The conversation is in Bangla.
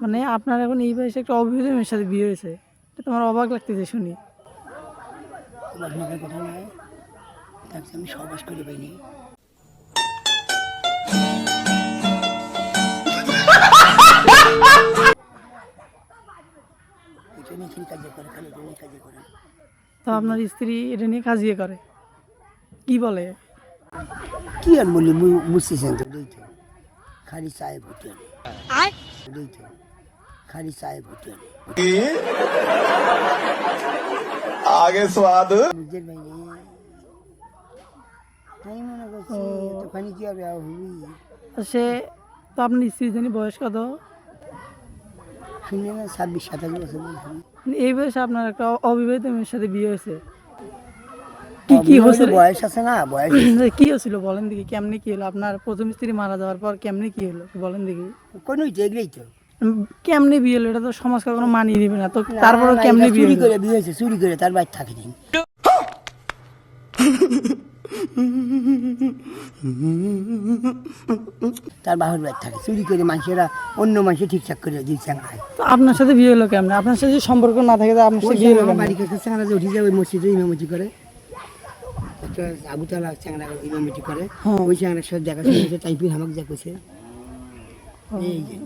মানে আপনার এখন এই বয়সে একটা অবিবাহিত মেয়ের সাথে বিয়ে হয়েছে, এটা তোমার অবাক লাগতেছে শুনি। অবাক লাগার কথা নয়, তাকে আমি সহবাস করে পাইনি। এটা নিয়ে খালি কাজে করে, খালি এটা নিয়ে কাজে করে। তো আপনার স্ত্রী এটা নিয়ে কাজিয়ে করে, কি বলে? কি আর বলি বুঝতেছেন তো, এই তো খালি চায়ে ভর্তি হবে, এই তো খালি চায়ে ভর্তি হবে। आगे स्वाद বুঝতে পাইনি, আমি মনে করছি এতখানি কি হবে হবি। তো সে, তো আপনার স্ত্রী জানি বয়স কত? শুনলে না 26-27 বছর বলছি। মানে এই বয়সে আপনার একটা অবিবাহিত মেয়ের সাথে বিয়ে হয়েছে, কি কি হয়েছিল? বয়স আছে না, বয়স কি হয়েছিল বলেন দেখি, কেমনে কি হলো? আপনার প্রথম স্ত্রী মারা যাওয়ার পর কেমনে কি হলো বলেন দেখি। কোনোই দেখলেই তো কেমনে বিয়ে হলো? এটা তো সমাজ কখনো মানিয়ে নেবে না, তো তারপরে কেমনে বিয়ে চুরি হলো? করে বিয়ে হয়েছে, চুরি করে তার বাড়ি থাকে দিন। তার বাবার বাড়ি থাকে, চুরি করে মানুষেরা অন্য মানুষের ঠিকঠাক করে দিচ্ছে। তো আপনার সাথে বিয়ে হলো কেমনে? আপনার সাথে যদি সম্পর্ক না থাকে তো আপনার সাথে বিয়ে হলো কেমনে? বাড়ি কাছে চ্যাংরা যে উঠে যায় ওই মসজিদে ইমামতি করে, একটা আবুতালা চ্যাংরা ইমামতি করে, ওই চ্যাংরার সাথে দেখাশোনা হয়েছে, তাই ফির হামাক যা করছে এই যে